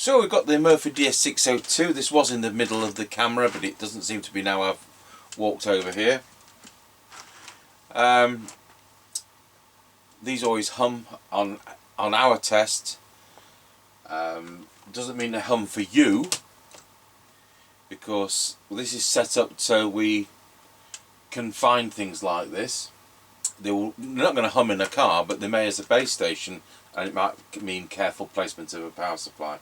So we've got the Murphy DS602. This was in the middle of the camera, but it doesn't seem to be now I've walked over here. These always hum on our test. Doesn't mean they hum for you, because this is set up so we can find things like this. They're not going to hum in a car, but they may as a base station, and it might mean careful placement of a power supply.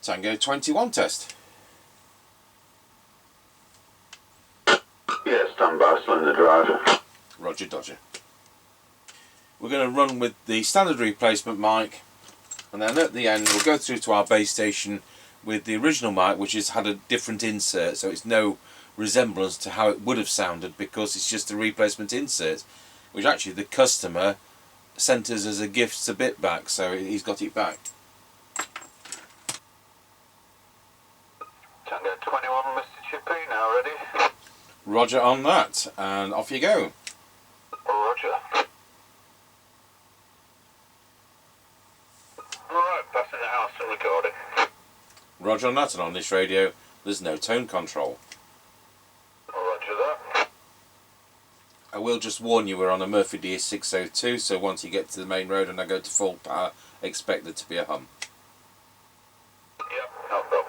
Tango 21 test. Yeah, stand by, cylinder drive. Roger Dodger. We're going to run with the standard replacement mic, and then at the end we'll go through to our base station with the original mic, which has had a different insert, so it's no resemblance to how it would have sounded, because it's just a replacement insert, which actually the customer sent us as a gift a bit back, so he's got it back. Tango 21, Mr. Chippie, now ready? Roger on that, and off you go. Roger. Alright, passing the house and recording. Roger on that, and on this radio there's no tone control. Roger that. I will just warn you, we're on a Murphy DS602, so once you get to the main road and I go to full power, expect there to be a hum. Yep, no problem.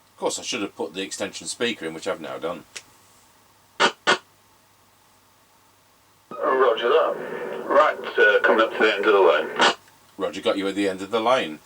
Of course I should have put the extension speaker in, which I've now done. Roger that. Right, coming up to the end of the lane. Roger got you at the end of the lane.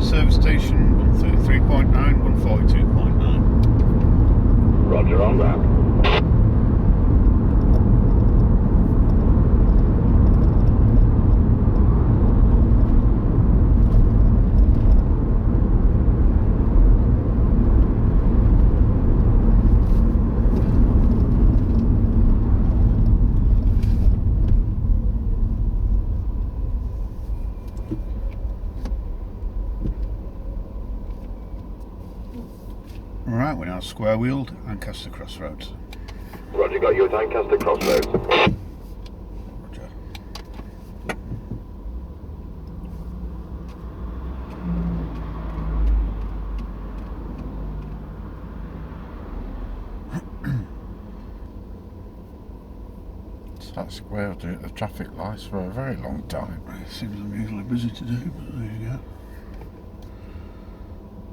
Service station 133.9, 142.9. Roger on that. Right, we're now square wheeled Ancaster Crossroads. Roger, got you at Ancaster Crossroads. Roger. That square do the traffic lights for a very long time. It seems unusually busy today, but there you go.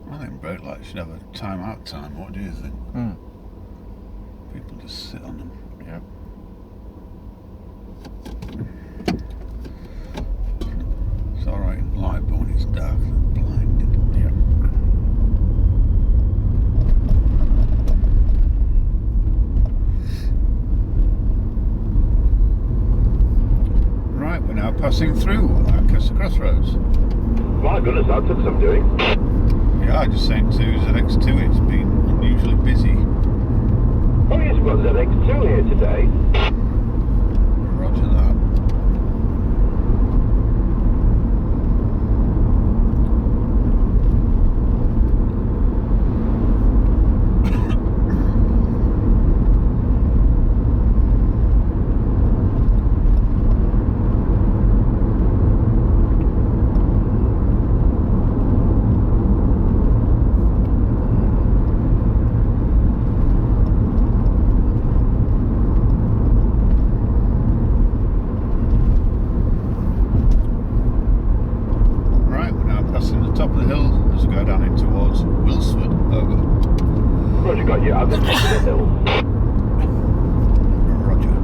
I think brake lights should have a time-out time. What do you think? People just sit on them. Yep. It's alright in light, but when it's dark, they're blinded. Yep. Right, we're now passing through Ancaster Crossroads. My goodness, that took some doing. Yeah, I just saying to ZX2 it's been unusually busy. Oh yes, we've got ZX2 here today. Roger that. Top of the hill as we go down in towards Wilsford. Over. Roger, got you at the top of the hill. Roger.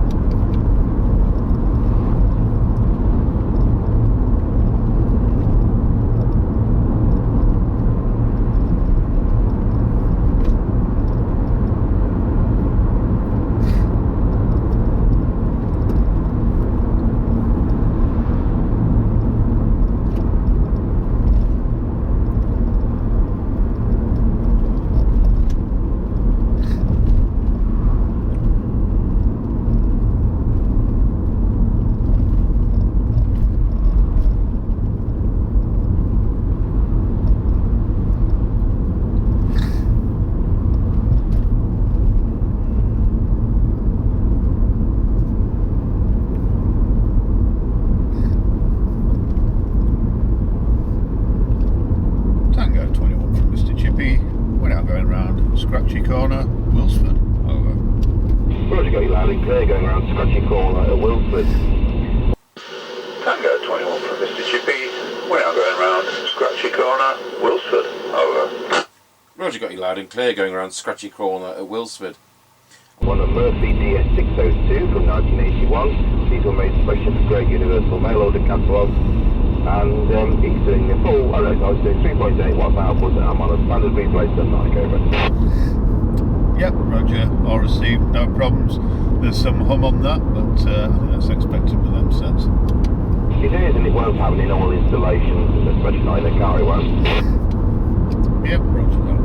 Scratchy Corner, Wilsford. Over. Roger, got you loud and clear going around Scratchy Corner at Wilford. Tango 21 from Mr. Chippie. We are going round Scratchy Corner, Wilsford. Over. Roger, got you loud and clear going around Scratchy Corner at Wilsford. One of Murphy DS602 from 1981. These were made special for Great Universal Mail Order Catalogue. And he's doing the full, I was doing 3.8 watts output and I'm on a standard replacement mic over. Yep, Roger. All received, no problems. There's some hum on that, but I think that's expected with them sets. It is, and it won't happen in all installations, especially not in a car, it won't. Yep, Roger that.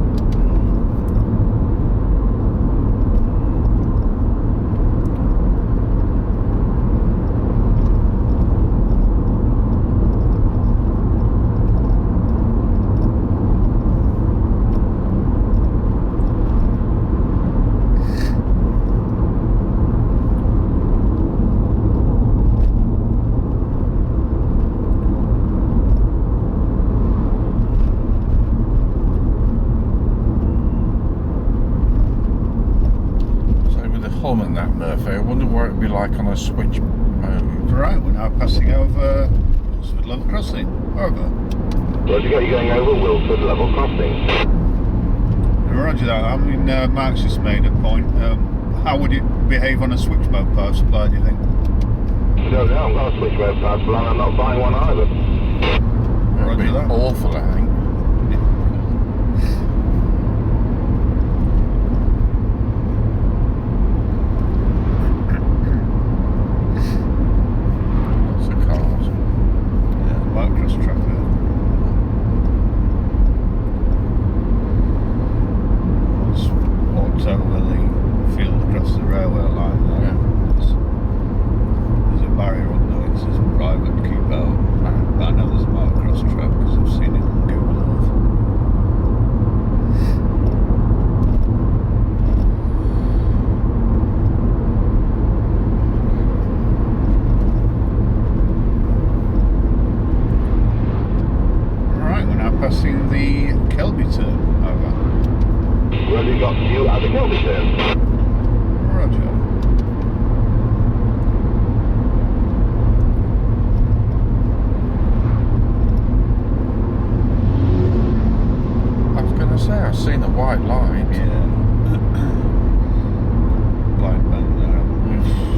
Hum and that, Murphy. I wonder what it'd be like on a switch mode. Right, we're now passing over Wilsford Level Crossing. Over. Roger, got you going over Wilford Level Crossing. Roger that. I mean, Mark's just made a point. How would it behave on a switch mode power supply, do you think? I don't know, I've got a switch mode power supply and I'm not buying one either. It'd be Roger that. awful, I think. Lots of cars. Yeah, motocross track there. Once walked over the field across the railway line there. Yeah. There's a barrier up there, it says private, keep out. But I know there's a motocross track because I've seen it on Google Earth. Right, we're now passing the Kelby turn. Over. Roger, got you at the Kelby turn. Roger. I was going to say, I've seen a white light. Yeah. Blind man there, haven't we?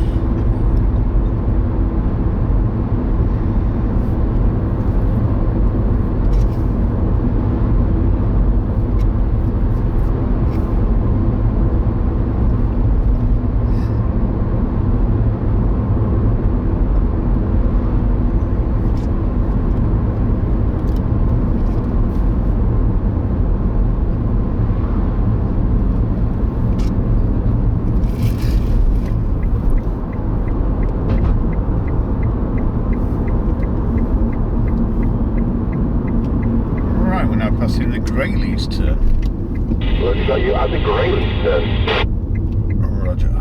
Right, we're now passing the Greyleys turn. Roger, got you at the Greyleys turn. Roger.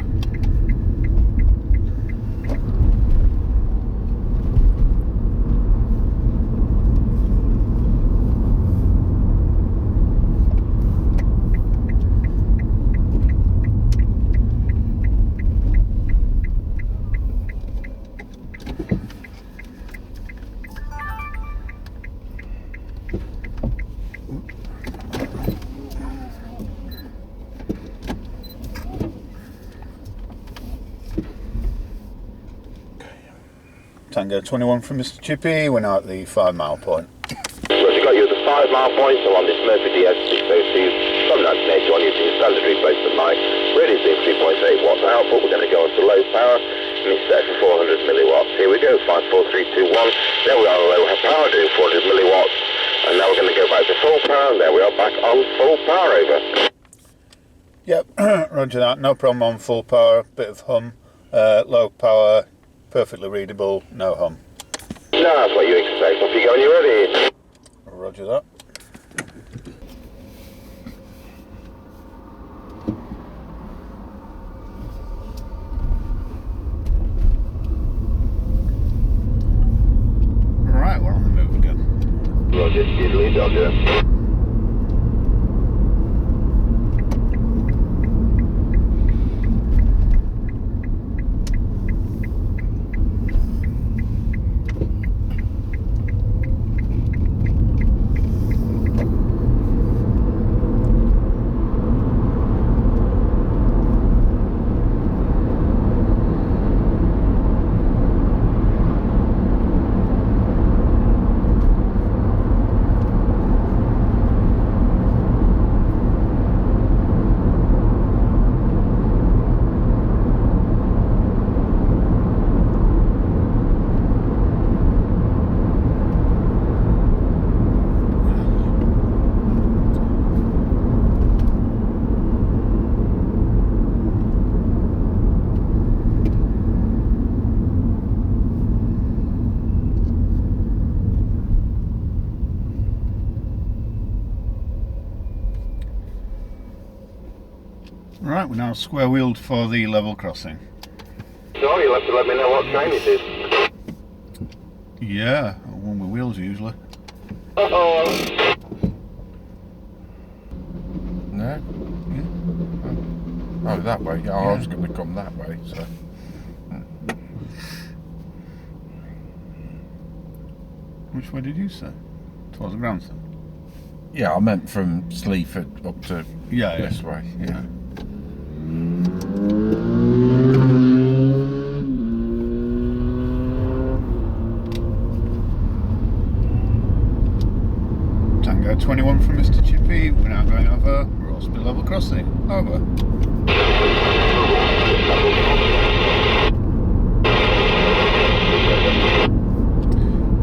Tango 21 from Mr. Chippie, we're now at the 5 mile point. Roger, got you at the 5 mile point, so on this Murphy DS602 from 1981 using a standard replacement mic. Really doing 3.8 watts output, we're going to go on to low power, and it's set for 400 milliwatts. Here we go, 5, 4, 3, 2, 1. There we are on low power doing 400 milliwatts, and now we're going to go back to full power, and there we are back on full power, over. Yep, roger that, no problem on full power, bit of hum, low power, perfectly readable, no hum. No, that's what you expect. Off you go when you're ready. Roger that. Right, we're on the move again. Roger, diddly dodger. Right, we're now square wheeled for the level crossing. So you'll have to let me know what train it is. Yeah, one with wheels usually. Oh, No? Oh, that way. Oh, I was going to come that way, so. Which way did you say? Towards the grandstand? Yeah, I meant from Sleaford up to this way. Yeah. Tango 21 from Mr. Chippie. We're now going over Rossby level crossing. Over.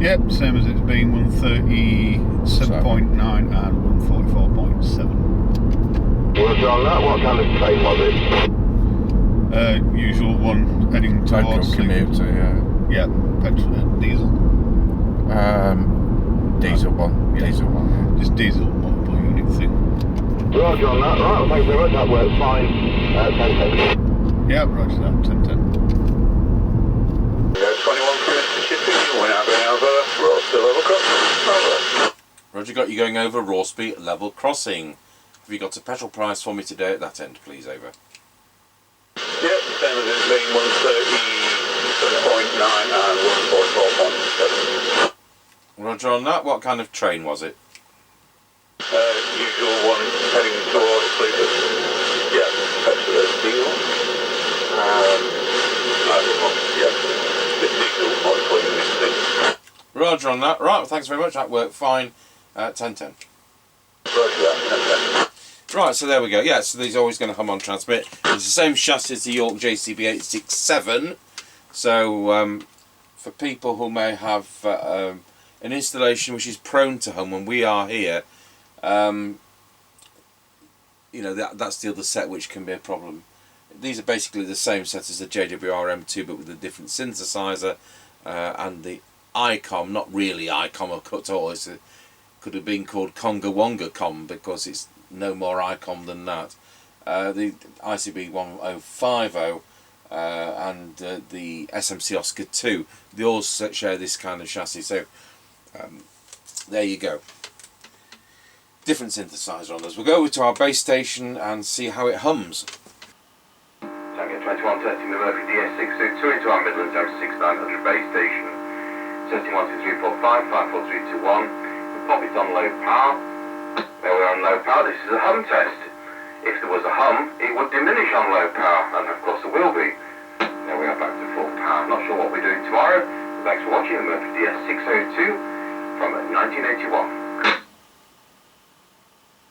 Yep, same as it's been, 137.9 and 144.7. Roger on that. What kind of train was it? Usual one heading Local towards commuter, Yeah, petrol, diesel. Diesel one. Yeah. Diesel one. Just diesel multiple unit thing. Roger on that. Right, thanks very much. That works fine. 10-10. Yeah, roger that, 10-10. 21 from Mr. Chippie, we're now going over Rossby level crossing. Over. Roger, got you going over Rossby level crossing. Have you got a petrol price for me today at that end, please? Over. Yep, same as it's been, 137.9 and 144.7. Roger on that. What kind of train was it? Usual one heading towards Sleaford. Yeah, petrol diesel. Yeah, the diesel multiple unit thing. Roger on that. Right, thanks very much. That worked fine. 10-10. Roger that, 10-10. Right, so there we go. Yeah, so these are always going to hum on transmit. It's the same chassis as the York JCB867. So for people who may have an installation which is prone to hum when we are here, you know, that's the other set which can be a problem. These are basically the same set as the JWR M2 but with a different synthesizer and the ICOM, not really ICOM or cut all, could have been called Conga Wonga Com because it's no more ICOM than that. The ICB 1050 and the SMC Oscar 2, they all share this kind of chassis, so there you go. Different synthesizer on us. We'll go over to our base station and see how it hums. Tango 2130 Murphy DS602 into our Midlands M6900 base station. 712345 54321. We pop it on low power. There we are on low power. This is a hum test. If there was a hum, it would diminish on low power, and of course there will be. There we are back to full power. Not sure what we're doing tomorrow. Thanks for watching the Murphy DS602 from 1981.